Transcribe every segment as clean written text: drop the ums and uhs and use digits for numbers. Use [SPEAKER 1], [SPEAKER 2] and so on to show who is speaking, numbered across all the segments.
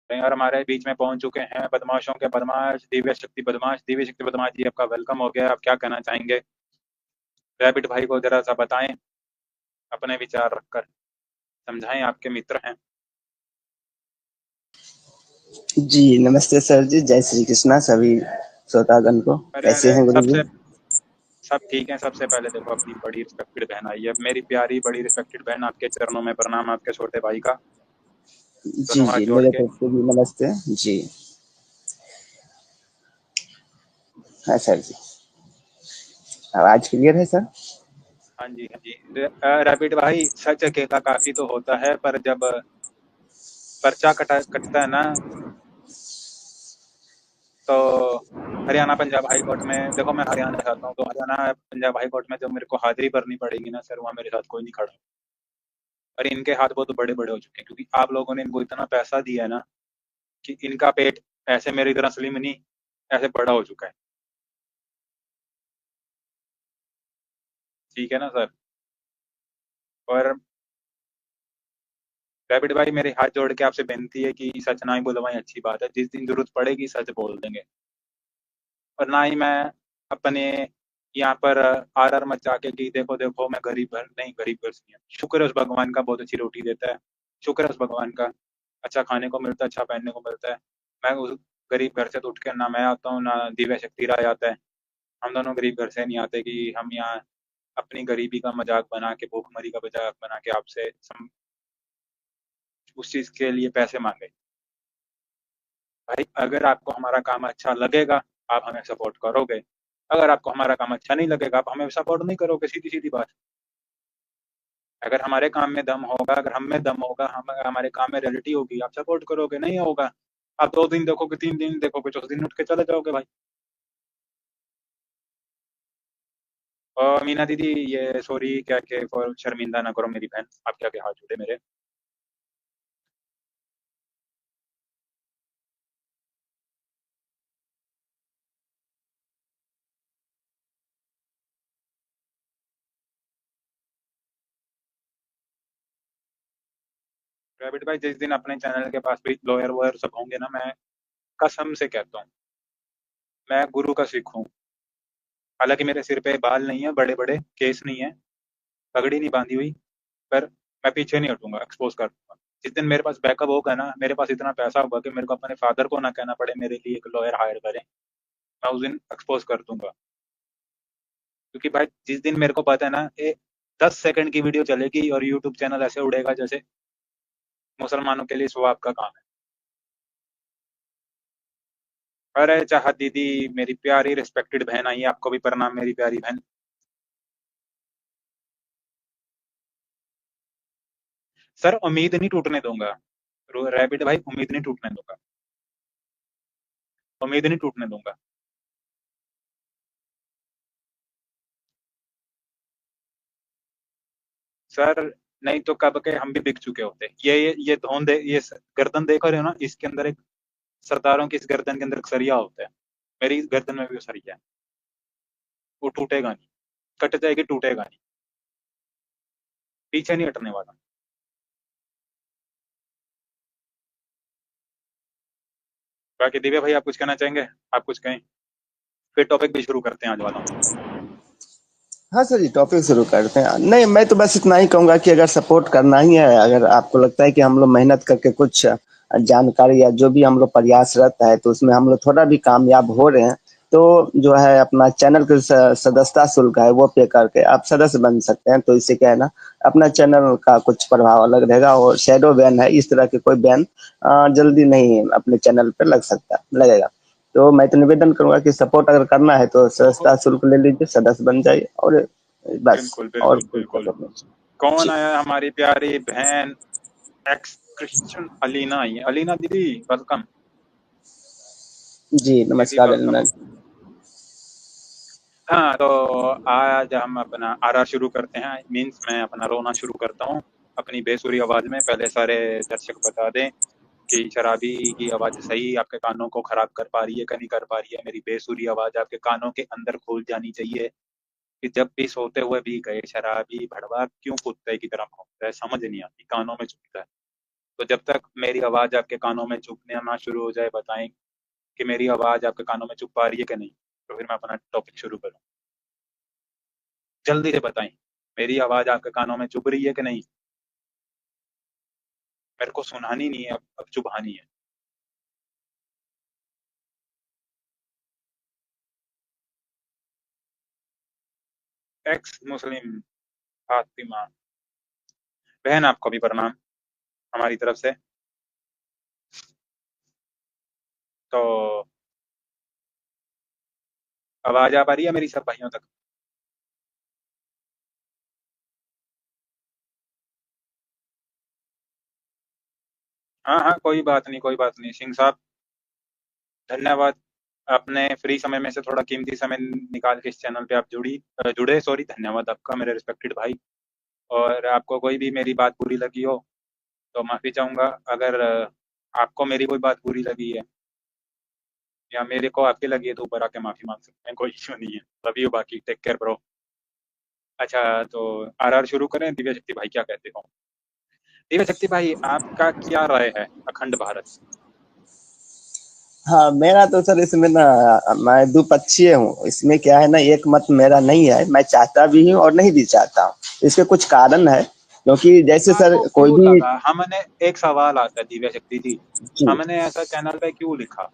[SPEAKER 1] और हमारे बीच में पहुंच चुके हैं बदमाशों के बदमाश दिव्य शक्ति बदमाश। दिव्य शक्ति बदमाश जी, आपका वेलकम हो गया। आप क्या कहना चाहेंगे? रैबिट भाई को जरा सा बताएं, अपने विचार रखकर समझाएं, आपके मित्र हैं।
[SPEAKER 2] जी नमस्ते सर जी, जय श्री कृष्णा सभी श्रोतागण को।
[SPEAKER 1] अरे
[SPEAKER 2] कैसे
[SPEAKER 1] अरे,
[SPEAKER 2] हैं गुरु जी?
[SPEAKER 1] सबसे सब ठीक है। सबसे पहले देखो, अपनी बड़ी रिस्पेक्टेड बहन आई है, मेरी प्यारी बड़ी रिस्पेक्टेड बहन, आपके चरणों में प्रणाम, आपके छोटे भाई का
[SPEAKER 2] जी
[SPEAKER 1] दोनों हाथ
[SPEAKER 2] जी,
[SPEAKER 1] जोड़
[SPEAKER 2] मेरे
[SPEAKER 1] के।
[SPEAKER 2] तरफ से भी नमस्ते जी। हाँ सर जी, आवाज क्लियर है सर?
[SPEAKER 1] हाँ जी हाँ जी। रैबिट भाई, सच अकेला काफी तो होता है, पर जब पर्चा कटता है ना, तो हरियाणा पंजाब हाई कोर्ट में, देखो मैं हरियाणा जाता हूँ, तो हरियाणा पंजाब हाई कोर्ट में जब मेरे को हाजिरी भरनी पड़ेगी ना सर, वहाँ मेरे साथ कोई नहीं खड़ा। और इनके हाथ बहुत बड़े बड़े हो चुके हैं, क्योंकि आप लोगों ने इनको इतना पैसा दिया है ना कि इनका पेट ऐसे मेरी तरह स्लिम नहीं, ऐसे बड़ा हो चुका है। ठीक है ना सर? और रैबिट भाई, मेरे हाथ जोड़ के आपसे विनती है कि सच ना ही बुलवाएं, अच्छी बात है। जिस दिन जरूरत पड़ेगी सच बोल देंगे। और ना ही मैं अपने यहाँ पर आर मचा के कि देखो देखो मैं गरीब घर नहीं, गरीब घर से नहीं हूँ। शुक्र है उस भगवान का, बहुत अच्छी रोटी देता है। शुक्र है उस भगवान का, अच्छा खाने को मिलता है, अच्छा पहनने को मिलता है। मैं उस गरीब घर से तो उठ के ना मैं आता हूँ, ना दिव्य शक्ति राय आता है। हम दोनों गरीब घर से नहीं आते कि हम यहाँ अपनी गरीबी का मजाक बना के, भूखमरी का मजाक बना के आपसे उस चीज के लिए पैसे मांगे। भाई, अगर आपको हमारा काम अच्छा लगेगा, आप हमें सपोर्ट करोगे। अगर आपको हमारा काम अच्छा नहीं लगेगा, आप हमें सपोर्ट नहीं करोगे, सीधी सीधी बात। अगर हमारे काम में दम होगा, अगर हम में दम होगा, हम हमारे काम में रियलिटी होगी, आप सपोर्ट करोगे। नहीं होगा, आप 2 दिन देखोगे, 3 दिन देखोगे, चौथे दिन उठ के चले जाओगे भाई। और मीना दीदी, ये सॉरी क्या के फॉर, शर्मिंदा ना करो मेरी बहन, आप क्या के हाथ जोड़े मेरे। रैबिट भाई, जिस दिन अपने चैनल के पास भी लॉयर वॉयर सब होंगे ना, मैं कसम से कहता हूँ, मैं गुरु का सिख हूँ। हालांकि मेरे सिर पे बाल नहीं है, बड़े बड़े केस नहीं है, पगड़ी नहीं बांधी हुई, पर मैं पीछे नहीं हटूंगा, एक्सपोज कर दूंगा। जिस दिन मेरे पास बैकअप होगा ना, मेरे पास इतना पैसा होगा कि मेरे को अपने फादर को ना कहना पड़े मेरे लिए एक लॉयर हायर करें, मैं उस दिन एक्सपोज कर दूंगा। क्योंकि भाई, जिस दिन मेरे को पता है ना, 10 सेकंड की वीडियो चलेगी और यूट्यूब चैनल ऐसे उड़ेगा जैसे मुसलमानों के लिए स्वाब का काम है। अरे चाहत दीदी, मेरी प्यारी रिस्पेक्टेड बहन आई है, आपको भी प्रणाम मेरी प्यारी बहन। सर, उम्मीद नहीं टूटने दूंगा। रैबिट भाई, उम्मीद नहीं टूटने दूंगा, उम्मीद नहीं टूटने दूंगा। सर, नहीं तो कब के हम भी बिक चुके होते। ये धौन दे, गर्दन देख रहे हो ना, इसके अंदर एक, सरदारों की इस गर्दन के अंदर एक सरिया होता है। मेरी इस गर्दन में भी वो सरिया है, वो टूटेगा नहीं। कट जाएगी, टूटेगा नहीं, पीछे नहीं हटने वाला। बाकी दिव्या भाई, आप कुछ कहना चाहेंगे? आप कुछ कहें, फिर टॉपिक भी शुरू करते हैं आज वाला।
[SPEAKER 2] हाँ सर जी, टॉपिक शुरू करते हैं। नहीं, मैं तो बस इतना ही कहूँगा कि अगर सपोर्ट करना ही है, अगर आपको लगता है कि हम लोग मेहनत करके कुछ जानकारी या जो भी हम लोग प्रयासरत है तो उसमें हम लोग थोड़ा भी कामयाब हो रहे हैं, तो जो है अपना चैनल का सदस्यता शुल्क है वो पे करके आप सदस्य बन सकते हैं। तो इससे क्या है ना, अपना चैनल का कुछ प्रभाव अलग रहेगा और शैडो बैन है, इस तरह के कोई बैन जल्दी नहीं अपने चैनल पे लगेगा। तो मैं तो निवेदन करूंगा कि सपोर्ट अगर करना है तो
[SPEAKER 1] ओहो,
[SPEAKER 2] सदस्यता शुल्क ले लीजिए, सदस्य बन जाइए और बस।
[SPEAKER 1] बिल्कुल
[SPEAKER 2] और
[SPEAKER 1] बिल्कुल
[SPEAKER 2] कोई
[SPEAKER 1] बिल्कुल।
[SPEAKER 2] प्रॉब्लम नहीं।
[SPEAKER 1] कौन
[SPEAKER 2] जी
[SPEAKER 1] आया? हमारी प्यारी बहन, एक्स क्रिश्चियन अलीना आई है। अलीना दीदी, वेलकम।
[SPEAKER 2] जी,
[SPEAKER 1] दीदी
[SPEAKER 2] नमस्कार
[SPEAKER 1] वेलकम।
[SPEAKER 2] अलीना।
[SPEAKER 1] हाँ, तो आज हम अपना आरा शुरू करते हैं। मीन्स मैं अपना रोना शुरू करता हूँ अपनी बेसुरी आवाज में। पहले सारे दर्शक बता दें कि शराबी की आवाज सही आपके कानों को खराब कर पा रही है कि नहीं कर पा रही है। मेरी बेसुरी आवाज आपके कानों के अंदर घुल जानी चाहिए कि जब भी सोते हुए भी गए शराबी भड़वा क्यों कुत्ते की तरह भौंकता है, समझ नहीं आती, कानों में चुभता है। तो जब तक मेरी आवाज़ आपके कानों में चुभने ना शुरू हो जाए, बताएं कि मेरी आवाज़ आपके कानों में चुभ पा रही है कि नहीं, तो फिर मैं अपना टॉपिक शुरू करूँ। जल्दी से बताएं, मेरी आवाज़ आपके कानों में चुभ रही है कि नहीं? मेरे को सुनानी नहीं है, अब चुभानी है। एक्स मुस्लिम फातिमा बहन, आपको भी प्रणाम हमारी तरफ से। तो आवाज़ आ पा रही है मेरी सब भाइयों तक? हाँ हाँ, कोई बात नहीं, कोई बात नहीं। सिंह साहब, धन्यवाद। अपने फ्री समय में से थोड़ा कीमती समय निकाल के इस चैनल पे आप जुड़े, सॉरी, धन्यवाद आपका मेरे रिस्पेक्टेड भाई। और आपको कोई भी मेरी बात बुरी लगी हो तो माफ़ी चाहूँगा। अगर आपको मेरी कोई बात बुरी लगी है या मेरे को आपकी लगी है तो ऊपर आके माफ़ी मांग सकते हैं, कोई इश्यू नहीं है। लव यू, बाकी टेक केयर ब्रो। अच्छा, तो आरआर शुरू करें? दिव्य शक्ति भाई क्या कहते हो? दिव्य शक्ति भाई, आपका क्या राय है अखंड भारत?
[SPEAKER 2] हाँ, मेरा तो सर इसमें ना, मैं द्विपक्षीय हूँ। इसमें क्या है ना, एक मत मेरा नहीं है, मैं चाहता भी हूँ और नहीं भी चाहता हूँ। इसके कुछ कारण है, क्योंकि जैसे सर
[SPEAKER 1] आपको
[SPEAKER 2] कोई
[SPEAKER 1] क्यों
[SPEAKER 2] भी
[SPEAKER 1] लगा? हमने एक सवाल आता है दिव्या शक्ति जी,
[SPEAKER 2] जी,
[SPEAKER 1] हमने ऐसा चैनल पे क्यों लिखा?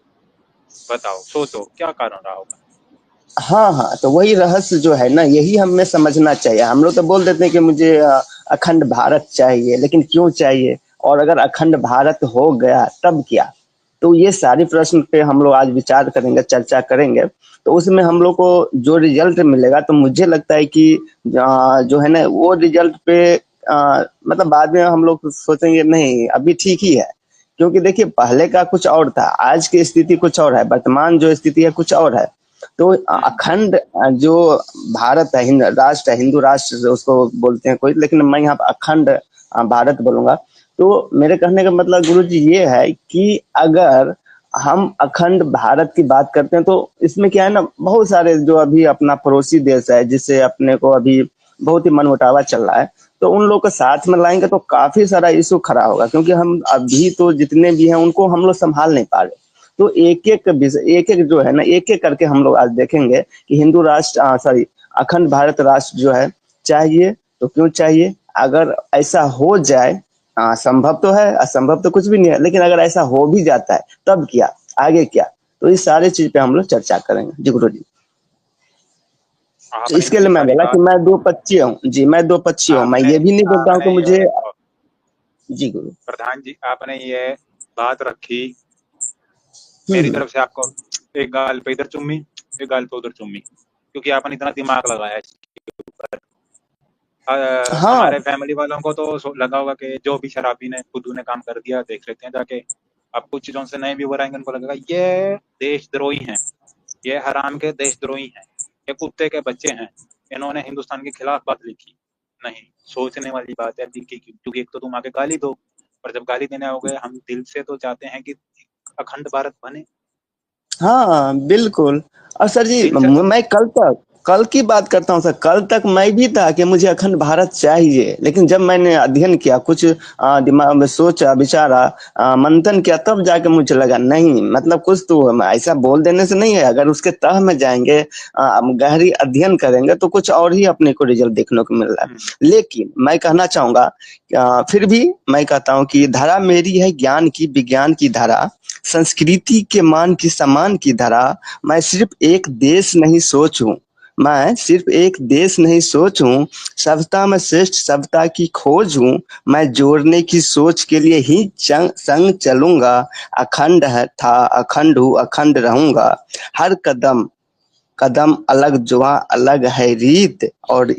[SPEAKER 1] बताओ, सोचो क्या कारण रहा होगा।
[SPEAKER 2] हाँ हाँ, तो वही रहस्य जो है ना, यही हमें समझना चाहिए। हम लोग तो बोल देते हैं कि मुझे अखंड भारत चाहिए, लेकिन क्यों चाहिए, और अगर अखंड भारत हो गया तब क्या? तो ये सारे प्रश्न पे हम लोग आज विचार करेंगे, चर्चा करेंगे। तो उसमें हम लोग को जो रिजल्ट मिलेगा, तो मुझे लगता है कि जो है ना, वो रिजल्ट पे मतलब बाद में हम लोग सोचेंगे नहीं, अभी ठीक ही है। क्योंकि देखिए, पहले का कुछ और था, आज की स्थिति कुछ और है, वर्तमान जो स्थिति है कुछ और है। तो
[SPEAKER 1] हम्म।
[SPEAKER 2] अखंड जो भारत है, राष्ट्र है, हिंदू राष्ट्र उसको बोलते हैं कोई, लेकिन मैं यहाँ पे अखंड भारत बोलूंगा। तो मेरे कहने का मतलब गुरु जी ये है कि अगर हम अखंड भारत की बात करते हैं, तो इसमें क्या है ना, बहुत सारे जो अभी अपना पड़ोसी देश है, जिससे अपने को अभी बहुत ही मनमुटावा चल रहा है, तो उन लोग को साथ में लाएंगे तो काफी सारा इशू खड़ा होगा। क्योंकि हम अभी तो जितने भी हैं उनको हम लोग संभाल नहीं पा रहे। तो एक एक जो है ना, एक एक करके हम लोग आज देखेंगे कि हिंदू राष्ट्र, सॉरी, अखंड भारत राष्ट्र जो है चाहिए, तो क्यों चाहिए? अगर ऐसा हो जाए, संभव तो है, असंभव तो कुछ भी नहीं है, लेकिन अगर ऐसा हो भी जाता है तब क्या, आगे क्या? तो इस सारे चीज पे हम लोग चर्चा करेंगे जी गुरु जी। तो
[SPEAKER 1] आपने
[SPEAKER 2] इसके
[SPEAKER 1] मेरी
[SPEAKER 2] लिए मैं
[SPEAKER 1] सारी
[SPEAKER 2] बोला कि
[SPEAKER 1] बात,
[SPEAKER 2] मैं दो पक्षीय हूँ जी, मैं दो पक्षीय हूँ। मैं
[SPEAKER 1] आपने
[SPEAKER 2] ये भी नहीं बोलता हूँ
[SPEAKER 1] आपने
[SPEAKER 2] कि मुझे
[SPEAKER 1] ये
[SPEAKER 2] जी गुरु।
[SPEAKER 1] प्रधान जी, आपने ये बात रखी, मेरी
[SPEAKER 2] हम्म।
[SPEAKER 1] तरफ से आपको एक गाल पे इधर चुम्मी, एक गाल पे उधर चुम्मी, क्योंकि आपने इतना दिमाग लगाया इसके ऊपर।
[SPEAKER 2] हाँ
[SPEAKER 1] हमारे फैमिली वालों को तो लगा होगा कि जो भी शराबी ने फुद्दू ने काम कर दिया, देख लेते हैं जाके। अब कुछ चीजों से नए व्यूवर आएंगे, उनको लगेगा ये देशद्रोही हैं, ये हराम के देशद्रोही हैं, ये कुत्ते के बच्चे हैं, इन्होंने हिंदुस्तान के खिलाफ बात लिखी। नहीं, सोचने वाली बात है दिल की, क्योंकि एक तो तुम आके गाली दो, और जब गाली देने आओगे, हम दिल से तो चाहते हैं कि अखंड भारत बने।
[SPEAKER 2] हाँ बिल्कुल। और सर जी,
[SPEAKER 1] दिल से तो।
[SPEAKER 2] मैं कल की बात करता हूँ सर। कल तक मैं भी था कि मुझे अखंड भारत चाहिए, लेकिन जब मैंने अध्ययन किया, कुछ दिमाग में सोचा, विचारा, मंथन किया, तब जाके मुझे लगा नहीं, मतलब कुछ तो ऐसा बोल देने से नहीं है। अगर उसके तह में जाएंगे, गहरी अध्ययन करेंगे, तो कुछ और ही अपने को रिजल्ट देखने को मिल रहा
[SPEAKER 1] हम्म,
[SPEAKER 2] है। लेकिन मैं कहना चाहूंगा, फिर भी मैं कहता हूँ कि धारा मेरी है ज्ञान की, विज्ञान की धारा, संस्कृति के मान की समान की धरा। मैं सिर्फ एक देश नहीं सोचूं, मैं सिर्फ एक देश नहीं सोचूं, सभ्यता में श्रेष्ठ सभ्यता की खोज हूं। मैं जोड़ने की सोच के लिए ही संग चलूंगा। अखंड है था, अखंड हूँ, अखंड रहूंगा। हर कदम कदम अलग, जुआ अलग है रीत, और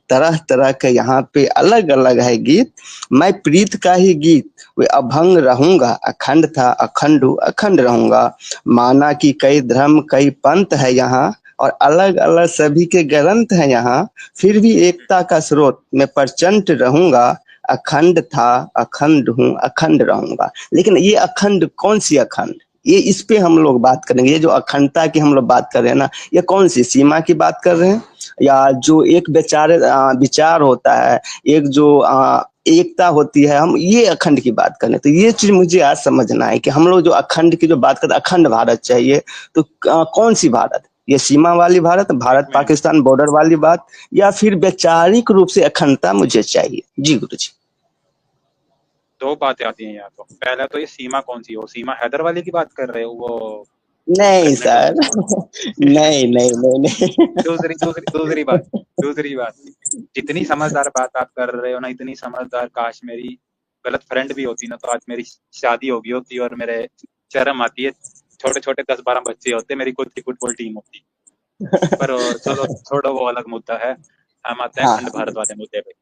[SPEAKER 2] तरह तरह के यहाँ पे अलग अलग है गीत। मैं प्रीत का ही गीत वे अभंग रहूंगा। अखंड था, अखंड हूँ, अखंड रहूंगा। माना कि कई धर्म कई पंथ है यहाँ, और अलग अलग सभी के ग्रंथ है यहाँ, फिर भी एकता का स्रोत में प्रचंड रहूंगा। अखंड था, अखंड हूँ, अखंड रहूंगा। लेकिन ये अखंड कौन सी अखंड, ये इस पे हम लोग बात करेंगे। ये जो अखंडता की हम लोग बात कर रहे हैं ना, ये कौन सी सीमा की बात कर रहे हैं, या जो एक विचार होता है, एक जो एकता होती है, हम ये अखंड की बात करें तो ये चीज मुझे आज समझना है कि हम लोग जो अखंड की जो बात करते, अखंड भारत चाहिए, तो कौन सी भारत, ये सीमा वाली भारत,
[SPEAKER 1] एक
[SPEAKER 2] भारत
[SPEAKER 1] मिनट,
[SPEAKER 2] पाकिस्तान बॉर्डर वाली बात, या फिर वैचारिक रूप से अखंडता मुझे चाहिए? जी गुरु जी।
[SPEAKER 1] दो बातें आती हैं यहाँ। तो पहला तो ये सीमा कौन सी हो, सीमा हैदर वाली की बात कर रहे हो, वो
[SPEAKER 2] नहीं
[SPEAKER 1] प्रेग्नेंट
[SPEAKER 2] सर।
[SPEAKER 1] वाली?
[SPEAKER 2] नहीं नहीं नहीं नहीं।
[SPEAKER 1] दूसरी दूसरी दूसरी बात, जितनी समझदार बात आप कर रहे हो ना, इतनी समझदार काश मेरी गलत फ्रेंड भी होती ना, तो आज मेरी शादी हो गई होती और मेरे शर्म आती है, छोटे छोटे 10-12 बच्चे होते, मेरी खुद की फुटबॉल टीम होती। पर चलो छोड़ो, वो अलग मुद्दा है। हम आते हैं
[SPEAKER 2] हाँ
[SPEAKER 1] अखंड भारत वाले मुद्दे पे।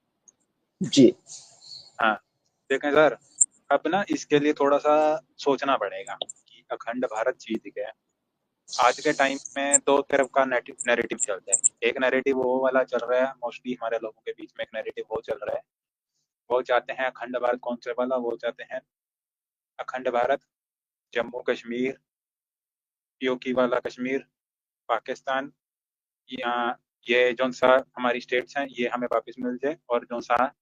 [SPEAKER 2] जी।
[SPEAKER 1] हाँ, देखें सर, अब ना इसके लिए थोड़ा सा सोचना पड़ेगा कि अखंड भारत चीज क्या है। आज के टाइम में दो तरफ का नैरेटिव चलता है। एक नैरेटिव वो वाला चल रहा है, मोस्टली हमारे लोगों के बीच में एक नैरेटिव वो चल रहा है, वो चाहते हैं अखंड भारत कौन से वाला, वो चाहते हैं अखंड भारत जम्मू कश्मीर, पीओके वाला कश्मीर, पाकिस्तान, यहाँ ये जो सा हमारी स्टेट्स हैं ये हमें वापस मिल जाए, और जो सा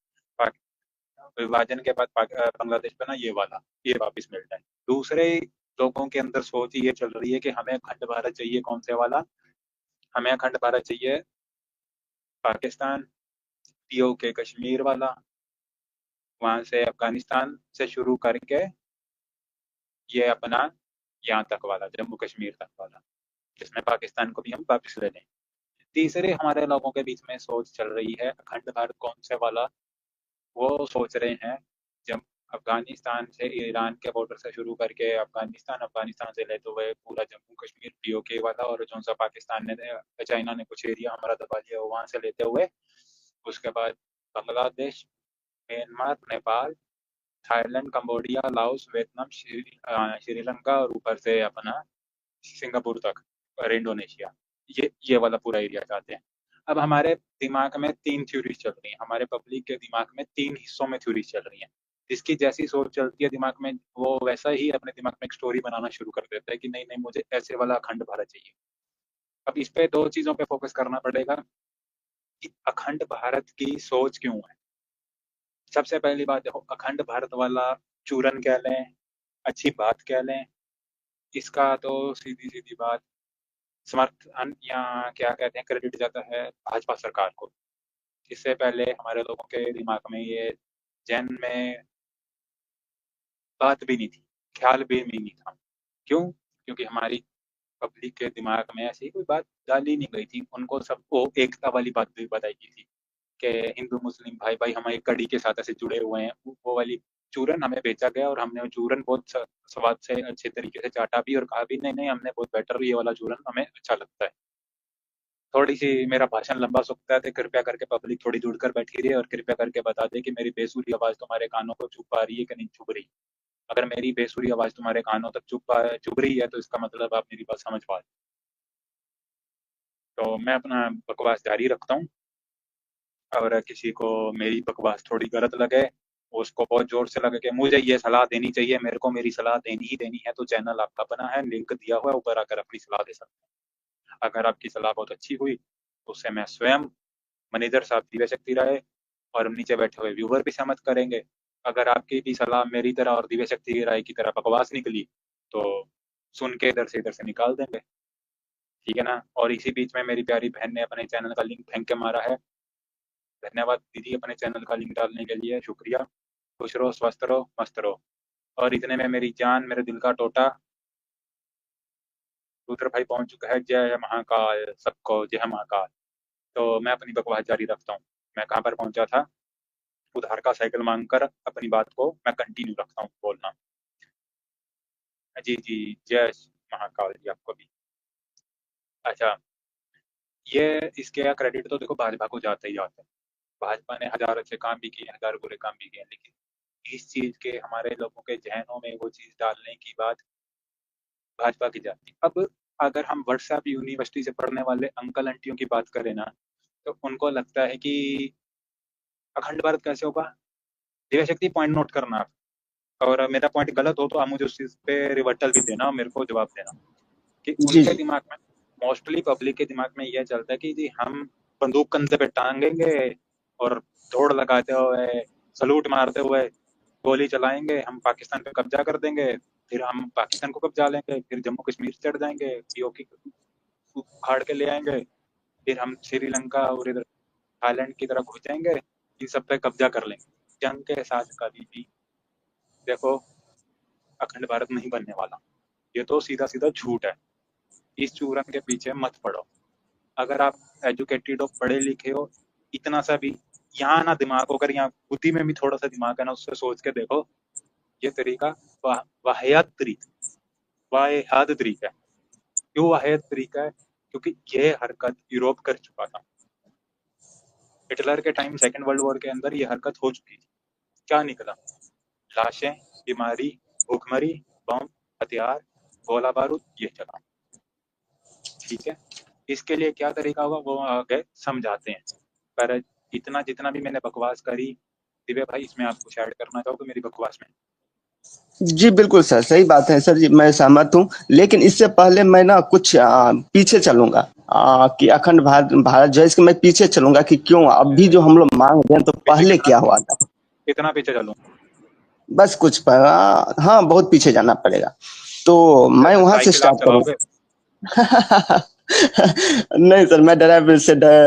[SPEAKER 1] विभाजन के बाद बांग्लादेश बना ये वापस मिल जाए। दूसरे लोगों के अंदर सोच ये चल रही है कि हमें अखंड भारत चाहिए, कौन से वाला, हमें अखंड भारत चाहिए पाकिस्तान, पीओके कश्मीर वाला, वहां से अफगानिस्तान से शुरू करके ये अपना यहाँ तक वाला, जम्मू कश्मीर तक वाला, जिसमें पाकिस्तान को भी हम वापस ले लें। तीसरे हमारे लोगों के बीच में सोच चल रही है अखंड भारत कौन से वाला, वो सोच रहे हैं जब अफगानिस्तान से ईरान के बॉर्डर से शुरू करके अफगानिस्तान, अफगानिस्तान से लेते हुए पूरा जम्मू कश्मीर पीओके वाला, और जो सा पाकिस्तान ने, चाइना ने कुछ एरिया हमारा दबा लिया वहां से लेते हुए, उसके बाद Bangladesh, Myanmar, Nepal, Thailand, Cambodia, Laos, Vietnam, Sri Lanka, और ऊपर से अपना सिंगापुर तक और इंडोनेशिया, ये वाला पूरा एरिया चाहते हैं। अब हमारे दिमाग में तीन थ्योरीज चल रही हैं, हमारे पब्लिक के दिमाग में तीन हिस्सों में थ्योरीज चल रही हैं। जिसकी जैसी सोच चलती है दिमाग में, वो वैसा ही अपने दिमाग में एक स्टोरी बनाना शुरू कर देता है कि नहीं नहीं मुझे ऐसे वाला अखंड भारत चाहिए। अब इस पे दो चीजों पे फोकस करना पड़ेगा कि अखंड भारत की सोच क्यों है। सबसे पहली बात देखो, अखंड भारत वाला चूरन कह लें, अच्छी बात कह लें, इसका तो सीधी सीधी बात समर्थन या क्या कहते हैं क्रेडिट जाता है भाजपा सरकार को। इससे पहले हमारे लोगों के दिमाग में ये जैन में बात भी नहीं थी, ख्याल भी नहीं था। क्यों? क्योंकि हमारी पब्लिक के दिमाग में ऐसी कोई बात डाली नहीं गई थी, उनको सबको एकता वाली बात भी बताई गई थी कि हिंदू मुस्लिम भाई भाई हम एक कड़ी के साथ ऐसे जुड़े हुए हैं। वो वाली चूरन हमें बेचा गया और हमने वो चूरन बहुत स्वाद से अच्छे तरीके से चाटा भी और कहा भी नहीं नहीं हमने बहुत बेटर, ये वाला चूरन हमें अच्छा लगता है। थोड़ी सी मेरा भाषण लंबा हो सकता है तो कृपया करके पब्लिक थोड़ी जुड़कर बैठी रही है और कृपया करके बता दे कि मेरी बेसुरी आवाज़ तुम्हारे कानों को चुभ पा रही है कि नहीं चुभ रही। अगर मेरी बेसुरी आवाज़ तुम्हारे कानों तक चुभ रही है तो इसका मतलब आप मेरी बात समझ पा रहे। तो मैं अपना बकवास जारी रखता हूँ, और किसी को मेरी बकवास थोड़ी गलत लगे, उसको बहुत जोर से लगे कि मुझे ये सलाह देनी चाहिए, मेरे को मेरी सलाह देनी ही देनी है, तो चैनल आपका बना है, लिंक दिया हुआ है, ऊपर आकर अपनी सलाह दे सकते हैं। अगर आपकी सलाह बहुत अच्छी हुई तो उससे मैं स्वयं, मैनेजर साहब, दिव्य शक्ति राय और नीचे बैठे हुए व्यूवर भी सहमत करेंगे। अगर आपकी भी सलाह मेरी तरह और दिव्य शक्ति राय की तरह बकवास निकली तो सुन के इधर से निकाल देंगे, ठीक है ना। और इसी बीच में मेरी प्यारी बहन ने अपने चैनल का लिंक फेंक के मारा है। धन्यवाद दीदी अपने चैनल का लिंक डालने के लिए, शुक्रिया। खुश रहो, स्वस्थ रहो, मस्त रहो। और इतने में मेरी जान, मेरे दिल का टोटा रुद्र भाई पहुंच चुका है। जय महाकाल, सबको जय महाकाल। तो मैं अपनी बकवास जारी रखता हूँ। मैं कहाँ पर पहुंचा था? उधार का साइकिल मांगकर अपनी बात को मैं कंटिन्यू रखता हूँ बोलना। जी जी, जय महाकाल जी आपको भी। अच्छा, ये इसके क्रेडिट तो देखो भाजपा को जाता ही जाता है। भाजपा ने हजार अच्छे काम भी किए, हजार बुरे काम भी किए, लेकिन इस चीज के हमारे लोगों के जहनों में वो चीज डालने की बात भाजपा की जाती है। अब अगर हम व्हाट्सएप यूनिवर्सिटी से पढ़ने वाले अंकल आंटियों की बात करें ना, तो उनको लगता है कि अखंड भारत कैसे होगा। दिव्य शक्ति पॉइंट नोट करना आप, और मेरा पॉइंट गलत हो तो आप मुझे उस चीज पे रिवर्टल भी देना और मेरे को जवाब देना कि
[SPEAKER 2] जी
[SPEAKER 1] उनके
[SPEAKER 2] जी।
[SPEAKER 1] दिमाग में, मोस्टली पब्लिक के दिमाग में यह चलता है कि जी हम बंदूक कंधे पे टांगेंगे और दौड़ लगाते हुए सलूट मारते हुए गोली चलाएंगे, हम पाकिस्तान पे कब्जा कर देंगे, फिर हम पाकिस्तान को कब्जा लेंगे, फिर जम्मू कश्मीर चढ़ जाएंगे, पीओके उखाड़ के ले आएंगे, फिर हम श्रीलंका और इधर थाईलैंड की तरफ घुस जाएंगे, इन सब पे कब्जा कर लेंगे। जंग के साथ कभी भी देखो अखंड भारत नहीं बनने वाला। ये तो सीधा सीधा झूठ है। इस चूरन के पीछे मत पड़ो। अगर आप एजुकेटेड हो, पढ़े लिखे हो, इतना सा भी यहाँ ना दिमाग हो, अगर यहाँ बुद्धि में भी थोड़ा सा दिमाग है ना, उससे सोच के देखो, ये तरीका वाहियात तरीका है। क्यों वाहियात तरीका है? क्योंकि ये हरकत यूरोप कर चुका था। हिटलर के टाइम सेकेंड वर्ल्ड वॉर के अंदर ये हरकत हो चुकी थी। क्या निकला? लाशें, बीमारी, भूखमरी, बम, हथियार, गोला बारूद, ये चला। ठीक है, इसके लिए क्या तरीका होगा वो आगे समझाते हैं। पर इतना जितना भी मैंने बकवास करी, दिव्य भाई इसमें आप कुछ ऐड करना चाहो तो मेरी बकवास में?
[SPEAKER 2] जी बिल्कुल सर, सही बात है सर जी, मैं सहमत हूँ। लेकिन इससे पहले मैं ना कुछ पीछे चलूंगा, कि अखंड भारत भारत जो है इसके मैं पीछे चलूंगा कि क्यों अभी जो हम लोग मांग रहे हैं तो
[SPEAKER 1] पीछे
[SPEAKER 2] पहले
[SPEAKER 1] कितना
[SPEAKER 2] क्या हुआ था।
[SPEAKER 1] कितना पीछे चलूं?
[SPEAKER 2] बस कुछ हाँ बहुत पीछे जाना पड़ेगा, तो मैं वहां से
[SPEAKER 1] साइकिल आप
[SPEAKER 2] स्टार्ट
[SPEAKER 1] चलाओगे?
[SPEAKER 2] करूंगा। नहीं सर, मैं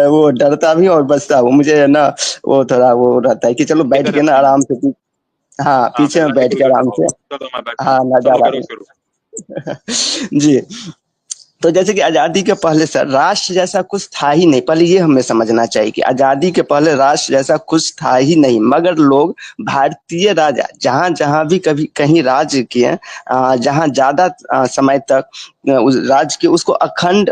[SPEAKER 2] वो डरता भी हूँ और बचता हूँ, मुझे ना वो थोड़ा वो रहता है कि चलो बैठ
[SPEAKER 1] किधर
[SPEAKER 2] के ना
[SPEAKER 1] रहते हैं?
[SPEAKER 2] आराम से हाँ
[SPEAKER 1] हाँ
[SPEAKER 2] पीछे
[SPEAKER 1] फिर
[SPEAKER 2] में
[SPEAKER 1] गाड़ी
[SPEAKER 2] बैठ
[SPEAKER 1] शुरू
[SPEAKER 2] के
[SPEAKER 1] कर
[SPEAKER 2] आराम
[SPEAKER 1] दो।
[SPEAKER 2] से।
[SPEAKER 1] चलो मैं बैठा हूँ,
[SPEAKER 2] हाँ
[SPEAKER 1] चलो
[SPEAKER 2] नजारा
[SPEAKER 1] करो
[SPEAKER 2] ले।
[SPEAKER 1] शुरू।
[SPEAKER 2] जी, तो जैसे कि आजादी के पहले सर राष्ट्र जैसा कुछ था ही नहीं। पहले ये हमें समझना चाहिए कि आजादी के पहले राष्ट्र जैसा कुछ था ही नहीं, मगर लोग भारतीय राजा जहां जहां भी कभी कहीं राज्य किए, जहां ज्यादा समय तक उस राज्य के उसको अखंड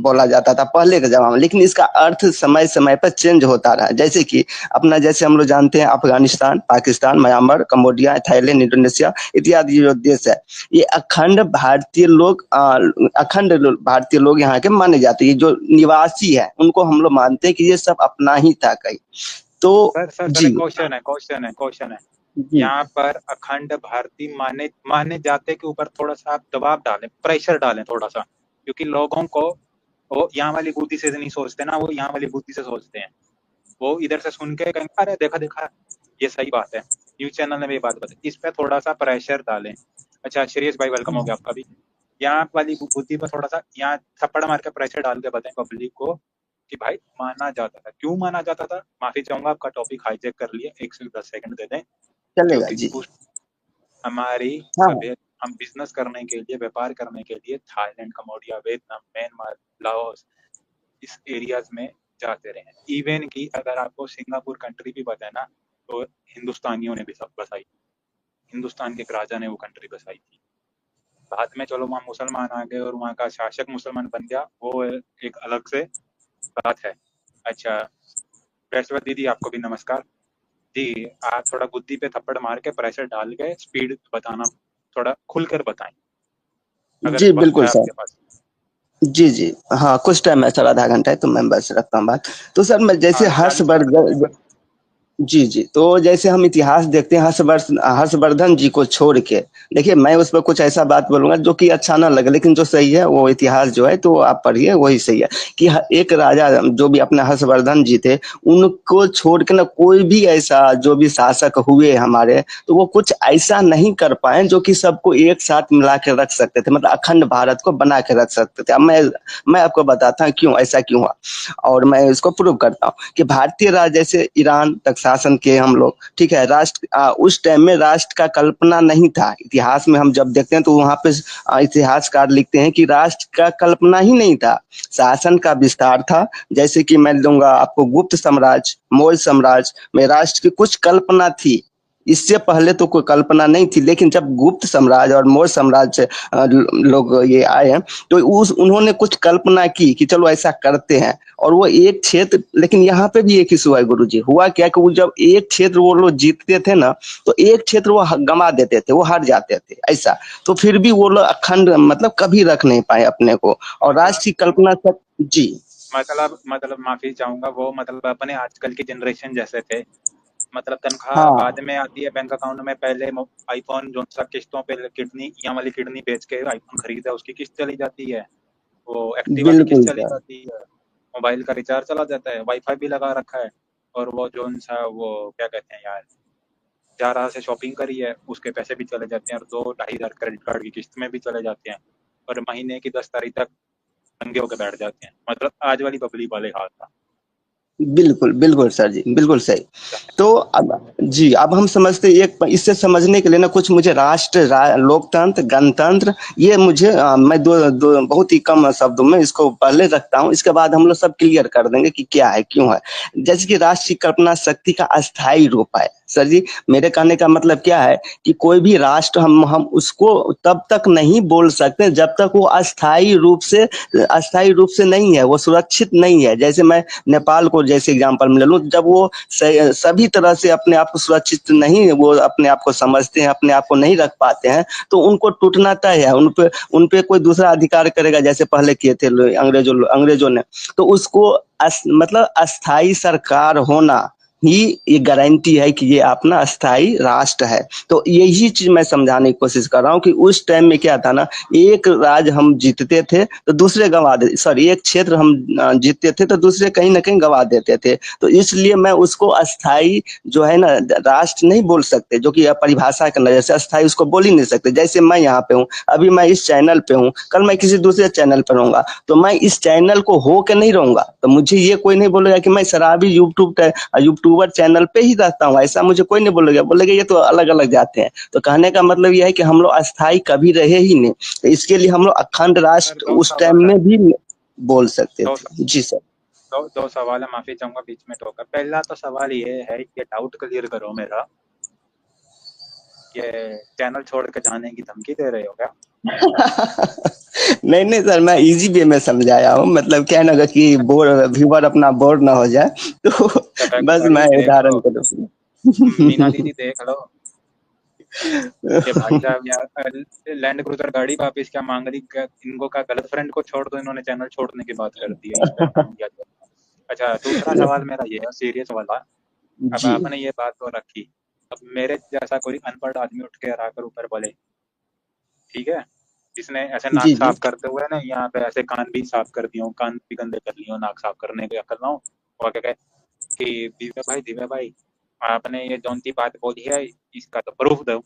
[SPEAKER 2] बोला जाता था पहले के जमाने में। लेकिन इसका अर्थ समय समय पर चेंज होता रहा। जैसे कि अपना जैसे हम लोग जानते हैं Afghanistan, Pakistan, Myanmar, Cambodia, Thailand, Indonesia इत्यादि जो देश है, ये अखंड भारतीय लोग यहाँ के माने जाते हैं। ये जो निवासी है उनको हम लोग मानते हैं कि ये सब अपना ही था कहीं। तो
[SPEAKER 1] सर
[SPEAKER 2] जी
[SPEAKER 1] एक क्वेश्चन है।
[SPEAKER 2] जी
[SPEAKER 1] यहाँ पर अखंड भारतीय माने माने जाते के ऊपर थोड़ा सा आप दबाव डालें, प्रेशर डालें थोड़ा सा, क्योंकि लोगों को वो यहाँ वाली बुद्धि से नहीं सोचते ना, वो यहाँ वाली बुद्धि से सोचते हैं। वो इधर से सुन के कहेंगे अरे देखा देखा ये सही बात है, न्यूज चैनल ने भी ये बात बताई। इस पे थोड़ा सा प्रेशर डालें। अच्छा श्रेयस भाई वेलकम हो गया आपका भी। यहाँ वाली बुद्धि पर थोड़ा सा यहाँ थप्पड़ मार के प्रेशर डाल के बताएं पब्लिक को कि भाई माना जाता था। क्यों माना जाता था? माफी चाहूंगा, आपका टॉपिक हाईजैक कर लिया, 110 सेकंड दे दें।
[SPEAKER 2] चलेगा
[SPEAKER 1] क्योंकि
[SPEAKER 2] जी।
[SPEAKER 1] उस हमारी
[SPEAKER 2] हाँ
[SPEAKER 1] सभ्य हम बिजनेस करने के लिए, व्यापार करने के लिए Thailand, Cambodia, Vietnam, Myanmar, Laos, इस एरियाज में जाते रहे। इवन की अगर आपको सिंगापुर कंट्री भी पता है ना, तो हिंदुस्तानियों ने भी सब बसाई। हिंदुस्तान के एक राजा ने वो कंट्री बसाई थी। बाद में चलो वहाँ मुसलमान आ गए और वहाँ का शासक मुसलमान बन गया, वो एक अलग से बात है। अच्छा वैष्णव दीदी आपको भी नमस्कार जी। आप थोड़ा बुद्धि पे थप्पड़ मार के प्रेशर डाल के स्पीड बताना, थोड़ा खुलकर बताएं अगर
[SPEAKER 2] जी
[SPEAKER 1] वक्त
[SPEAKER 2] बिल्कुल
[SPEAKER 1] है
[SPEAKER 2] सर।
[SPEAKER 1] आपके पास।
[SPEAKER 2] जी जी हाँ, कुछ टाइम है सर, आधा घंटा है तो मैं बस रखता हूँ बात। तो सर मैं जैसे
[SPEAKER 1] हाँ 40 मिनट तक है।
[SPEAKER 2] जी जी, तो जैसे हम इतिहास देखते हैं हर्षवर्धन जी को छोड़ के, देखिए मैं उस पर कुछ ऐसा बात बोलूंगा जो कि अच्छा ना लगे, लेकिन जो सही है वो इतिहास जो है तो आप पढ़िए वही सही है। कि एक राजा जो भी अपने हर्षवर्धन जी थे, उनको छोड़ के ना कोई भी ऐसा जो भी शासक हुए हमारे, तो वो कुछ ऐसा नहीं कर पाए जो कि सबको एक साथ मिला के रख सकते थे, मतलब अखंड भारत को बना के रख सकते थे। अब मैं आपको बताता हूँ क्यों ऐसा क्यों हुआ, और मैं इसको प्रूव करता हूँ कि भारतीय राज जैसे ईरान तक शासन किए हम लोग, ठीक है। उस टाइम में राष्ट्र का कल्पना नहीं था। इतिहास में हम जब देखते हैं तो वहां पे इतिहासकार लिखते हैं कि राष्ट्र का कल्पना ही नहीं था, शासन का विस्तार था। जैसे कि मैं लूंगा आपको गुप्त साम्राज्य, मौर्य साम्राज्य में राष्ट्र की कुछ कल्पना थी। इससे पहले तो कोई कल्पना नहीं थी, लेकिन जब गुप्त साम्राज्य और मौर्य साम्राज्य लोग ये आए, तो उस उन्होंने कुछ कल्पना की कि चलो ऐसा करते हैं। और वो एक क्षेत्र, लेकिन यहाँ पे भी एक इशू है गुरु जी। हुआ क्या कि वो जब एक क्षेत्र वो लोग जीतते थे ना, तो एक क्षेत्र वो गंवा देते थे, वो हार जाते थे ऐसा। तो फिर भी वो लोग अखंड मतलब कभी रख नहीं पाए अपने को, और
[SPEAKER 1] मतलब
[SPEAKER 2] राष्ट्र की कल्पना सब। जी
[SPEAKER 1] मतलब माफी चाहूंगा, वो मतलब अपने आजकल की जनरेशन जैसे थे। मतलब तनख्वाह बाद
[SPEAKER 2] हाँ
[SPEAKER 1] में आती है बैंक अकाउंट में, पहले आईफोन जो सा किस्तों पे किडनी या वाली किडनी बेच के आईफोन खरीदा, उसकी किस्त चली जाती है। वो एक्टिवा की किस्त
[SPEAKER 2] बिल्कुल
[SPEAKER 1] चली
[SPEAKER 2] सर।
[SPEAKER 1] जाती है। मोबाइल का रिचार्ज चला जाता है, वाईफाई भी लगा रखा है, और वो जो सा वो क्या कहते हैं यार, जा रहा से शॉपिंग करी है, उसके पैसे भी चले जाते हैं और 2-2.5 हज़ार क्रेडिट कार्ड की किस्त में भी चले जाते हैं, और महीने की 10 तारीख तक नंगे होकर बैठ जाते हैं। मतलब आज वाली पब्लिक वाले हाल था।
[SPEAKER 2] बिल्कुल, बिल्कुल सर जी, बिल्कुल सही। तो अब हम समझते हैं, एक इससे समझने के लिए ना कुछ मुझे राष्ट्र, लोकतंत्र, गणतंत्र, ये मुझे मैं दो बहुत ही कम शब्दों में इसको पहले रखता हूँ, इसके बाद हम लोग सब क्लियर कर देंगे कि क्या है, क्यों है। जैसे कि राष्ट्र की कल्पना शक्ति का अस्थायी रूप है। सर जी, मेरे कहने का मतलब क्या है कि कोई भी राष्ट्र हम उसको तब तक नहीं बोल सकते जब तक वो अस्थायी रूप से नहीं है, वो सुरक्षित नहीं है। जैसे मैं नेपाल को जैसे एग्जांपल में ले लूं, जब वो सभी तरह से अपने आप को सुरक्षित नहीं, वो अपने आप को समझते हैं, अपने आप को नहीं रख पाते हैं, तो उनको टूटना तय है। उन पे कोई दूसरा अधिकार करेगा, जैसे पहले किए थे अंग्रेजों ने, तो उसको मतलब अस्थाई सरकार होना ही ये गारंटी है कि ये अपना अस्थाई राष्ट्र है। तो यही चीज मैं समझाने की कोशिश कर रहा हूँ कि उस टाइम में क्या था ना, एक राज हम जीतते थे तो दूसरे गंवा देते, सॉरी एक क्षेत्र हम जीतते थे तो दूसरे कहीं ना कहीं गंवा देते थे। तो इसलिए मैं उसको अस्थाई जो है ना राष्ट्र नहीं बोल सकते, जो कि परिभाषा के नजर से अस्थाई उसको बोल ही नहीं सकते। जैसे मैं यहाँ पे हूँ, अभी मैं इस चैनल पे हूँ, कल मैं किसी दूसरे चैनल पर रहूंगा, तो मैं इस चैनल को हो के नहीं रहूंगा। तो मुझे ये कोई नहीं बोलेगा कि मैं शराबी यूट्यूबर चैनल पे ही रहता हूँ, ऐसा मुझे कोई नहीं बोलेगा ये तो अलग अलग जाते हैं। तो कहने का मतलब यह है कि हम लोग अस्थाई कभी रहे ही नहीं, तो इसके लिए हम लोग अखंड
[SPEAKER 1] सर
[SPEAKER 2] राष्ट्र
[SPEAKER 1] दो
[SPEAKER 2] उस टाइम
[SPEAKER 1] सवाल है,
[SPEAKER 2] में भी बोल सकते
[SPEAKER 1] दो
[SPEAKER 2] थे। जी सर।
[SPEAKER 1] दो सवाल है, माफी चाहूंगा बीच में टोका। पहला तो सवाल ये है, ये डाउट क्लियर करो मेरा, ये चैनल छोड़ के जाने की धमकी दे रहे हो क्या?
[SPEAKER 2] नहीं नहीं सर, मैं इजी वे में समझाया हूँ, मतलब क्या है ना कि बोर व्यूअर अपना बोर ना हो जाए, तो
[SPEAKER 1] टपक
[SPEAKER 2] बस
[SPEAKER 1] भाई
[SPEAKER 2] मैं
[SPEAKER 1] देख लो,
[SPEAKER 2] उदाहरण के रूप
[SPEAKER 1] मीना
[SPEAKER 2] में।
[SPEAKER 1] दीदी देख लो, ये भाई साहब यार लैंड क्रूजर गाड़ी वापिस क्या मांग रही, इनको का गलत फ्रेंड को छोड़ दो, इन्होंने चैनल छोड़ने की बात कर दी है, इन पे काम किया जाए। अच्छा, दूसरा सवाल मेरा ये है, सीरियस वाला। अब
[SPEAKER 2] जी
[SPEAKER 1] आपने ये बात तो रखी, अब मेरे जैसा कोई अनपढ़ आदमी उठ के आकर ऊपर बोले, ठीक है, जिसने ऐसे
[SPEAKER 2] जी
[SPEAKER 1] नाक
[SPEAKER 2] जी
[SPEAKER 1] साफ करते हुए ना यहाँ पे ऐसे कान भी साफ कर दिए हो, कान भी गंदे कर लिए हो नाक साफ करने के कर रहा हूँ, और क्या कहे कि दिव्या भाई आपने ये जौन सी बात बोली है इसका तो प्रूफ दो,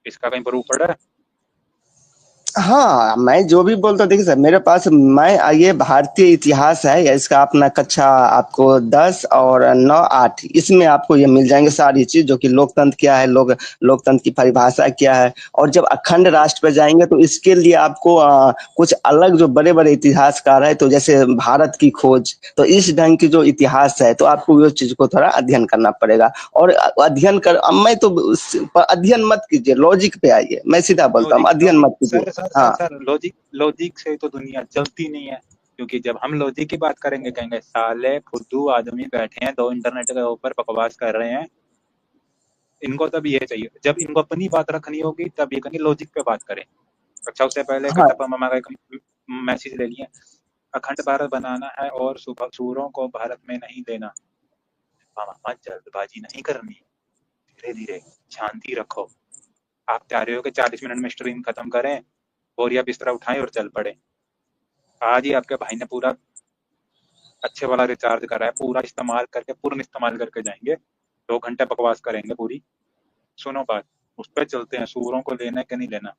[SPEAKER 1] इसका कहीं प्रूफ पड़ा है?
[SPEAKER 2] हाँ, मैं जो भी बोलता हूँ, देखिए सर, मेरे पास ये भारतीय इतिहास है, या इसका अपना कक्षा आपको 10 और 9 8 इसमें आपको ये मिल जाएंगे सारी चीज, जो कि लोकतंत्र क्या है, लोकतंत्र की परिभाषा क्या है। और जब अखंड राष्ट्र पे जाएंगे तो इसके लिए आपको कुछ अलग जो बड़े बड़े इतिहासकार है, तो जैसे भारत की खोज, तो इस ढंग की जो इतिहास है, तो आपको उस चीज को थोड़ा अध्ययन करना पड़ेगा। और अध्ययन कर, अब मैं तो अध्ययन मत कीजिए, लॉजिक पे आइए, मैं सीधा बोलता हूँ,
[SPEAKER 1] लॉजिक
[SPEAKER 2] अध्ययन
[SPEAKER 1] लॉजिक
[SPEAKER 2] मत कीजिए। हाँ
[SPEAKER 1] सर लॉजिक लॉजिक से तो दुनिया चलती नहीं है, क्योंकि जब हम लॉजिक की बात करेंगे कहेंगे साले फुद्दू आदमी बैठे हैं दो इंटरनेट के ऊपर बकवास कर रहे हैं, इनको तब ये चाहिए, जब इनको अपनी बात रखनी होगी तब ये कहेंगे लॉजिक पे बात करें। अच्छा, उससे पहले
[SPEAKER 2] हाँ
[SPEAKER 1] कटप्पा मामा का एक मैसेज ले लिए, अखंड भारत बनाना है और सूरों को भारत में नहीं देना। मामा जल्दबाजी नहीं करनी, धीरे धीरे शांति रखो, आप चाह रहे हो कि 40 मिनट में स्ट्रीम खत्म करें, बोरिया बिस्तरा उठाएं और चल पड़े। आज ही आपके भाई ने पूरा अच्छे वाला रिचार्ज करा है, पूरा इस्तेमाल करके पूर्ण इस्तेमाल करके जाएंगे, 2 घंटे बकवास करेंगे पूरी। सुनो बात, उस पर चलते हैं, सूरों को लेना है कि नहीं लेना।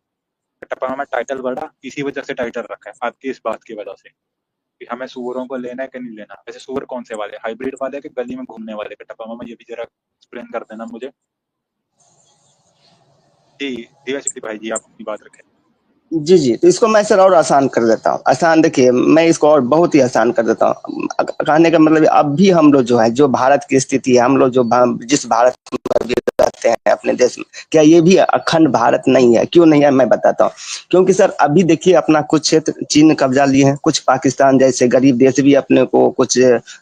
[SPEAKER 1] कटप्पा में टाइटल बढ़ा इसी वजह से टाइटल रखा है, आपकी इस बात की वजह से कि हमें सूअरों को लेना है कि नहीं लेना। वैसे सूअर कौन से वाले, हाइब्रिड वाले के गली में घूमने वाले? कटप्पा मामा ये भी जरा एक्सप्लेन कर देना मुझे। जी दिव्या भाई जी, आप अपनी बात रखें।
[SPEAKER 2] जी जी, तो इसको मैं सर और आसान कर देता हूँ। आसान देखिए, मैं इसको और बहुत ही आसान कर देता हूँ। कहने का मतलब अब भी हम लोग जो है, जो भारत की स्थिति है, हम लोग जो जिस भारत में अभी रहते हैं अपने देश में, क्या ये भी अखंड भारत नहीं है? क्यों नहीं है, मैं बताता हूँ। क्योंकि सर अभी देखिए, अपना कुछ क्षेत्र चीन ने कब्जा लिए हैं, कुछ पाकिस्तान जैसे गरीब देश भी अपने को कुछ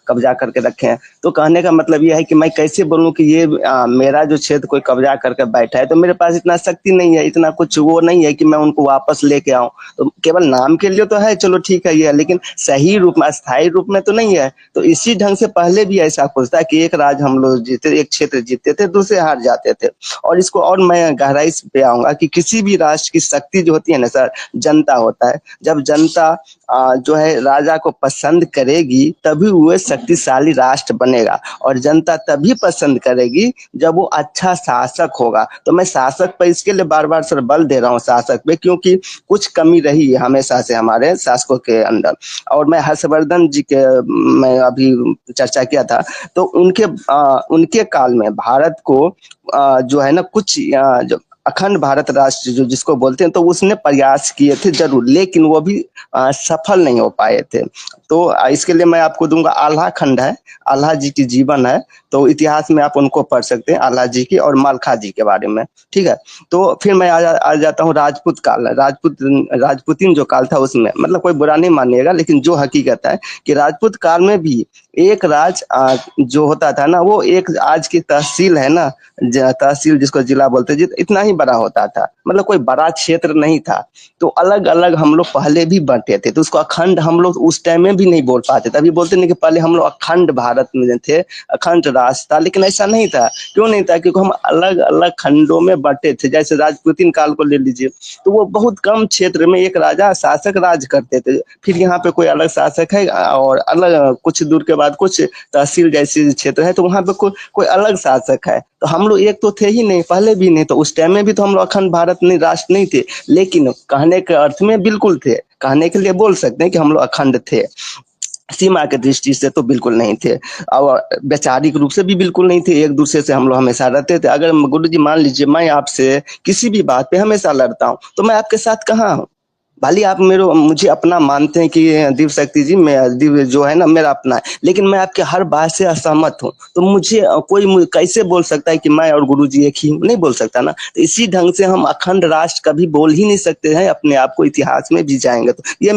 [SPEAKER 2] कब्जा करके रखे हैं। तो कहने का मतलब यह है कि मैं कैसे बोलूँ कि ये मेरा जो क्षेत्र कोई कब्जा करके बैठा है, तो मेरे पास इतना शक्ति नहीं है, इतना कुछ वो नहीं है कि मैं उनको वापस लेके आऊं। तो केवल नाम के लिए तो है, चलो ठीक है ये, लेकिन सही रूप में, अस्थायी रूप में तो नहीं है। तो इसी ढंग से पहले भी ऐसा कुछ था कि एक राज हम लोग जीते, एक क्षेत्र जीतते थे, दूसरे हार जाते थे। और इसको और मैं गहराई पे आऊंगा कि किसी भी राष्ट्र की शक्ति जो होती है ना सर, जनता होता है। जब जनता जो है राजा को पसंद करेगी तभी वो शक्तिशाली राष्ट्र बनेगा, और जनता तभी पसंद करेगी जब वो अच्छा शासक होगा। तो मैं शासक पर इसके लिए बार बार सर बल दे रहा हूँ, शासक पे, क्योंकि कुछ कमी रही है हमेशा से हमारे शासकों के अंदर। और मैं हर्षवर्धन जी के मैं अभी चर्चा किया था, तो उनके काल में भारत को जो है ना कुछ जो अखंड भारत राष्ट्र जो जिसको बोलते हैं, तो उसने प्रयास किए थे जरूर, लेकिन वो भी सफल नहीं हो पाए थे। तो इसके लिए मैं आपको दूंगा, आल्हा खंड है, आल्हा जी की जीवन है, तो इतिहास में आप उनको पढ़ सकते हैं, आल्हा जी की और मालखा जी के बारे में। ठीक है, तो फिर मैं आ जाता हूँ राजपूत काल, राजपूतीन जो काल था उसमें, मतलब कोई बुरा नहीं मानिएगा, लेकिन जो हकीकत है कि राजपूत काल में भी एक राज जो होता था ना, वो एक आज की तहसील है ना, तहसील जिसको जिला बोलते हैं, इतना ही बड़ा होता था, मतलब कोई बड़ा क्षेत्र नहीं था। तो अलग अलग हम लोग पहले भी बंटे थे, तो उसको अखंड हम लोग उस टाइम में भी नहीं बोल पाते थे। अभी बोलते नहीं कि पहले हम लोग अखंड भारत में थे, अखंड राष्ट्र था, लेकिन ऐसा नहीं था। क्यों नहीं था? क्योंकि हम अलग अलग खंडों में बंटे थे। जैसे राजपूतीन काल को ले लीजिए, तो वो बहुत कम क्षेत्र में एक राजा शासक राज करते थे, फिर यहाँ पे कोई अलग शासक है, और अलग कुछ दूर के बाद कुछ तहसील जैसे क्षेत्र है, तो वहां पे कोई अलग शासक है। तो हम लोग एक तो थे ही नहीं, पहले भी नहीं, तो उस टाइम में भी तो हम लोग अखंड भारत नहीं राष्ट्र नहीं थे, लेकिन कहने के अर्थ में बिल्कुल थे, कहने के लिए बोल सकते हैं कि हम लोग अखंड थे। सीमा के दृष्टि से तो बिल्कुल नहीं थे, और वैचारिक रूप से भी बिल्कुल नहीं थे। एक दूसरे से हम लोग हमेशा रहते थे। अगर गुरु जी मान लीजिए मैं आपसे किसी भी बात पे हमेशा लड़ता हूँ, तो मैं आपके साथ कहाँ हूँ? भले आप मुझे अपना मानते हैं कि दिव्य शक्ति जी, मैं दिव्य जो है ना मेरा अपना है, लेकिन मैं आपके हर बात से असहमत हूँ। तो मुझे कोई कैसे बोल सकता है कि मैं और गुरु जी एक ही हूँ? नहीं बोल सकता ना। तो इसी ढंग से हम अखंड राष्ट्र कभी बोल ही नहीं सकते हैं अपने आप को, इतिहास में भी जाएंगे तो। ये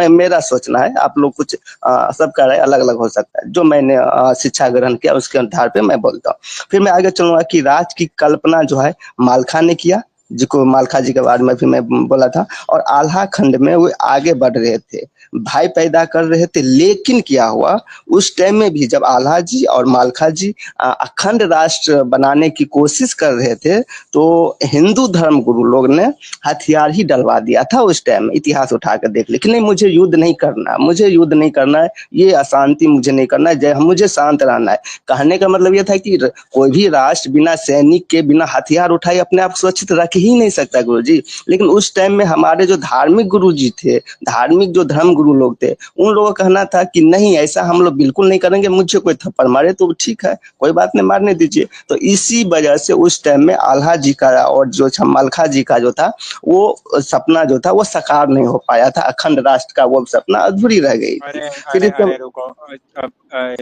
[SPEAKER 2] मेरा सोचना है। आप लोग कुछ सबका राय अलग अलग हो सकता है। जो मैंने शिक्षा ग्रहण किया उसके आधार पे मैं बोलता हूँ। फिर मैं आगे चलूंगा कि राज की कल्पना जो है मालखा ने किया, जिसको मालखा जी के बारे में भी मैं बोला था। और आल्हा खंड में वो आगे बढ़ रहे थे, भाई पैदा कर रहे थे, लेकिन क्या हुआ उस टाइम में भी जब आल्हा जी और मालखा जी अखंड राष्ट्र बनाने की कोशिश कर रहे थे, तो हिंदू धर्म गुरु लोग ने हथियार ही डलवा दिया था उस टाइम में। इतिहास उठा कर देख ले कि नहीं, मुझे युद्ध नहीं करना, मुझे युद्ध नहीं करना है, ये अशांति मुझे नहीं करना है, मुझे शांत रहना है। कहने का मतलब ये था कि कोई भी राष्ट्र बिना सैनिक के, बिना हथियार उठाए अपने आप सुरक्षित रख ही नहीं सकता गुरु जी। लेकिन उस टाइम में हमारे जो धार्मिक गुरु जी थे, धार्मिक जो धर्म गुरु लोग थे, उन लोगों का कहना था कि नहीं, ऐसा हम लोग बिल्कुल नहीं करेंगे। मुझे कोई थप्पड़ मारे तो ठीक है, कोई बात नहीं, मारने दीजिए। तो इसी वजह से उस टाइम में आल्हा जी का और जो मालखा जी का जो था, वो सपना जो था वो साकार नहीं हो पाया था। अखंड राष्ट्र का वो सपना अधूरी रह गई थी।
[SPEAKER 1] अरे
[SPEAKER 2] फिर
[SPEAKER 1] अरे
[SPEAKER 2] इसके
[SPEAKER 1] अरे रुको, अब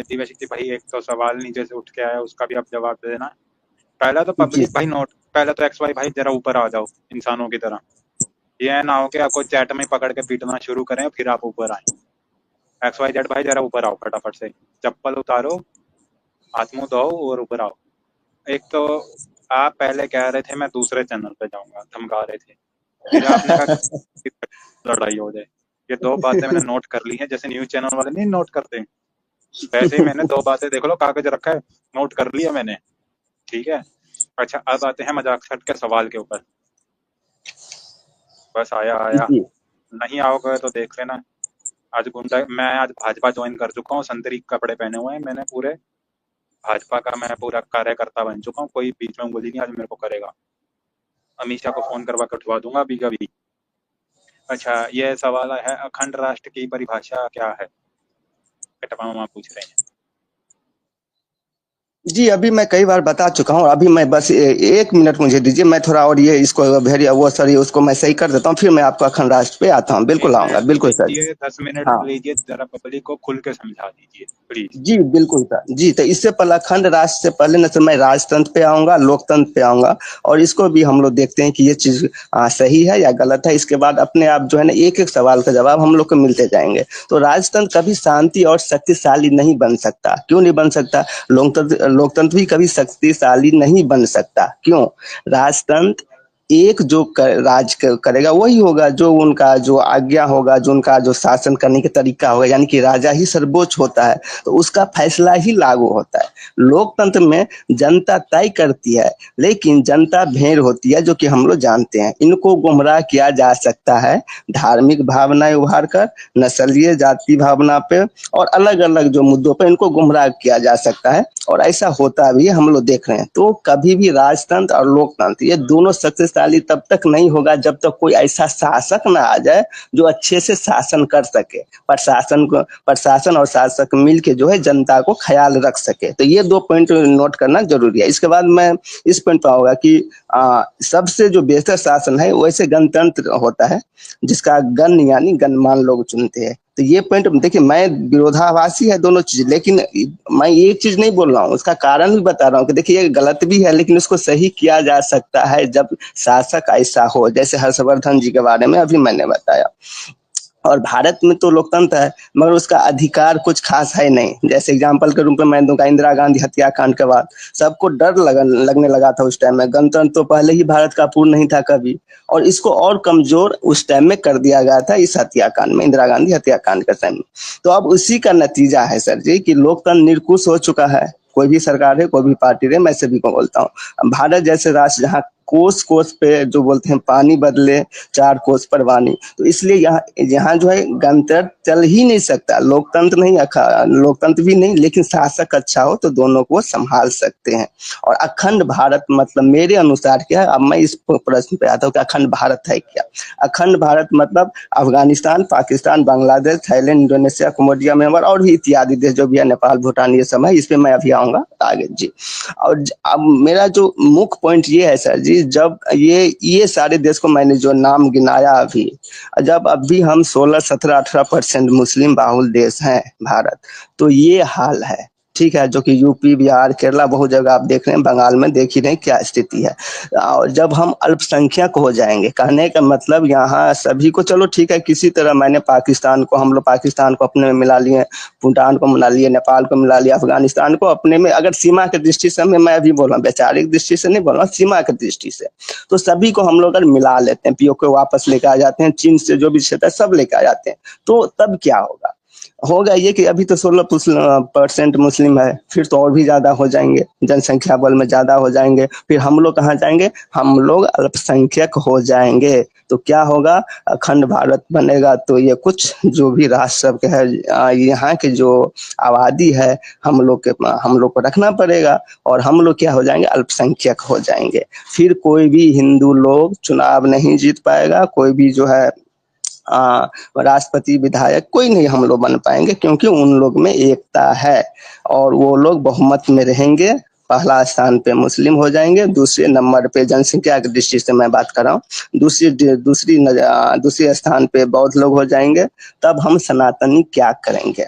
[SPEAKER 1] दिव्य शक्ति भाई, एक तो सवाल नीचे से उठ के आया, उसका भी आप जवाब दे देना। पहला तो
[SPEAKER 2] जी
[SPEAKER 1] पब्लिक भाई नोट, पहला तो एक्स वाई भाई जरा ऊपर आ जाओ इंसानों की तरह। ये ना हो कि आपको चैट में पकड़ के पीटना शुरू करें फिर आप ऊपर आए। एक्स वाई जेड भाई जरा ऊपर आओ फटाफट से, चप्पल उतारो, हाथ मुंह धो और ऊपर आओ। एक तो आप पहले कह रहे थे मैं दूसरे चैनल पे जाऊंगा, धमका रहे थे, फिर आपने कहा कि लड़ाई हो जाए। ये दो बातें मैंने नोट कर ली हैं, जैसे न्यूज चैनल वाले नहीं नोट करते, वैसे ही मैंने दो बातें, देख लो कागज रखा है, नोट कर लिया मैंने। ठीक है, अच्छा अब आते हैं मजाक छट के सवाल के ऊपर। बस आया आया,
[SPEAKER 2] जी
[SPEAKER 1] नहीं आओगे तो देख लेना। मैं आज भाजपा ज्वाइन कर चुका हूँ, संतरी कपड़े पहने हुए हैं मैंने पूरे, भाजपा का मैं पूरा कार्यकर्ता बन चुका हूँ। कोई बीच में उंगली नहीं आज मेरे को करेगा। अमित शाह को फोन करवा कर उठवा दूंगा अभी कभी। अच्छा, ये सवाल है अखंड राष्ट्र की परिभाषा क्या है, कटवा मामा पूछ रहे हैं।
[SPEAKER 2] जी, अभी मैं कई बार बता चुका हूँ। अभी मैं बस 1 मिनट मुझे दीजिए, मैं थोड़ा और ये इसको उसको मैं सही कर देता हूँ, फिर मैं आपको अखंड राष्ट्र पे आता हूँ। बिल्कुल
[SPEAKER 1] एक
[SPEAKER 2] आऊंगा,
[SPEAKER 1] मिनट
[SPEAKER 2] बिल्कुल सर।
[SPEAKER 1] लीजिए, 10 मिनट
[SPEAKER 2] हाँ
[SPEAKER 1] लीजिए, जरा पब्लिक को खुल के समझा दीजिए प्लीज।
[SPEAKER 2] जी, बिल्कुल सर। जी, तो इससे पहले अखंड राष्ट्र से पहले न, तो मैं राजतंत्र पे आऊंगा, लोकतंत्र पे आऊंगा, और इसको भी हम लोग देखते हैं कि ये चीज सही है या गलत है। इसके बाद अपने आप जो है ना एक एक सवाल का जवाब हम लोग को मिलते जाएंगे। तो राजतंत्र कभी शांति और शक्तिशाली नहीं बन सकता। क्यों नहीं बन सकता? लोकतंत्र लोकतंत्र भी कभी शक्तिशाली नहीं बन सकता। क्यों? राजतंत्र एक जो राज करेगा वही होगा, जो उनका जो आज्ञा होगा, जो उनका जो शासन करने का तरीका होगा, यानी कि राजा ही सर्वोच्च होता है, तो उसका फैसला ही लागू होता है। लोकतंत्र में जनता तय करती है, लेकिन जनता भेड़ होती है, जो कि हम लोग जानते हैं। इनको गुमराह किया जा सकता है धार्मिक भावनाएं उभार कर, नस्लीय जाति भावना पे और अलग अलग जो मुद्दों पे इनको गुमराह किया जा सकता है, और ऐसा होता भी है, हम लोग देख रहे हैं। तो कभी भी राजतंत्र और लोकतंत्र ये दोनों सक्सेसफुली तब तक नहीं होगा जब तक कोई ऐसा शासक ना आ जाए जो अच्छे से शासन कर सके, प्रशासन और शासक मिल के जो है जनता को ख्याल रख सके। तो ये 2 पॉइंट नोट करना जरूरी है। इसके बाद मैं इस पॉइंट पर आऊंगा कि सबसे जो बेहतर शासन है वैसे गणतंत्र होता है, जिसका गण यानी गणमान्य लोग चुनते हैं। तो ये पॉइंट देखिए, मैं विरोधाभासी है दोनों चीज, लेकिन मैं ये चीज नहीं बोल रहा हूँ, उसका कारण भी बता रहा हूँ कि देखिए ये गलत भी है, लेकिन उसको सही किया जा सकता है जब शासक ऐसा हो, जैसे हर्षवर्धन जी के बारे में अभी मैंने बताया। और भारत में तो लोकतंत्र है, मगर उसका अधिकार कुछ खास है नहीं। जैसे एग्जाम्पल के रूप में मैं दूंगा, इंदिरा गांधी हत्याकांड के बाद सबको डर लगने लगा था उस टाइम में। गणतंत्र तो पहले ही भारत का पूर्ण नहीं था कभी, और इसको और कमजोर उस टाइम में कर दिया गया था इस हत्याकांड में, इंदिरा गांधी हत्याकांड के टाइम में। तो अब उसी का नतीजा है सर जी कि लोकतंत्र निर्कुश हो चुका है। कोई भी सरकार है, कोई भी पार्टी रहे, मैं सभी को बोलता हूँ, भारत जैसे राष्ट्र जहाँ कोस कोस पे जो बोलते हैं पानी बदले 4 कोस पर वाणी, तो इसलिए यहाँ यहाँ जो है गणतंत्र चल ही नहीं सकता। लोकतंत्र नहीं, लोकतंत्र भी नहीं, लेकिन शासक अच्छा हो तो दोनों को संभाल सकते हैं। और अखंड भारत मतलब मेरे अनुसार क्या है, अब मैं इस प्रश्न पे आता हूँ कि अखंड भारत है क्या। अखंड भारत मतलब Afghanistan, Pakistan, Bangladesh, Thailand, Indonesia, Cambodia, Myanmar और भी इत्यादि देश जो भी है, नेपाल, भूटान, ये सब है। इस पे मैं अभी आऊंगा आगे जी। और अब मेरा जो मुख्य पॉइंट ये है सर जी, जब ये सारे देश को मैंने जो नाम गिनाया अभी, जब अभी हम 16, 17, 18% मुस्लिम बाहुल देश हैं भारत, तो ये हाल है, ठीक है, जो कि यूपी, बिहार, केरला बहुत जगह आप देख रहे हैं, बंगाल में देख ही रहे क्या स्थिति है। और जब हम अल्पसंख्यक हो जाएंगे, कहने का मतलब यहाँ सभी को, चलो ठीक है, किसी तरह मैंने पाकिस्तान को, हम लोग पाकिस्तान को अपने में मिला लिए, भूटान को मिला लिए, नेपाल को मिला लिया, अफगानिस्तान को अपने में, अगर सीमा की दृष्टि से मैं अभी बोल रहा हूँ, वैचारिक दृष्टि से नहीं बोल रहा हूँ, सीमा की दृष्टि से, तो सभी को हम लोग अगर मिला लेते हैं, पीओके वापस लेकर आ जाते हैं, चीन से जो भी क्षेत्र है सब लेकर आ जाते हैं, तो तब क्या होगा ये कि अभी तो 16% मुस्लिम है, फिर तो और भी ज्यादा हो जाएंगे, जनसंख्या बल में ज्यादा हो जाएंगे, फिर हम लोग कहाँ जाएंगे, हम लोग अल्पसंख्यक हो जाएंगे। तो क्या होगा, अखंड भारत बनेगा तो ये कुछ जो भी राष्ट्र सब के है, यहाँ की जो आबादी है, हम लोग को रखना पड़ेगा, और हम लोग क्या हो जाएंगे, अल्पसंख्यक हो जाएंगे। फिर कोई भी हिंदू लोग चुनाव नहीं जीत पाएगा, कोई भी जो है राष्ट्रपति, विधायक कोई नहीं हम लोग बन पाएंगे, क्योंकि उन लोग में एकता है और वो लोग बहुमत में रहेंगे। पहला स्थान पे मुस्लिम हो जाएंगे, दूसरे नंबर पे जनसंख्या की दृष्टि से मैं बात कर रहा हूँ, दूसरी स्थान पे बौद्ध लोग हो जाएंगे। तब हम सनातनी क्या करेंगे,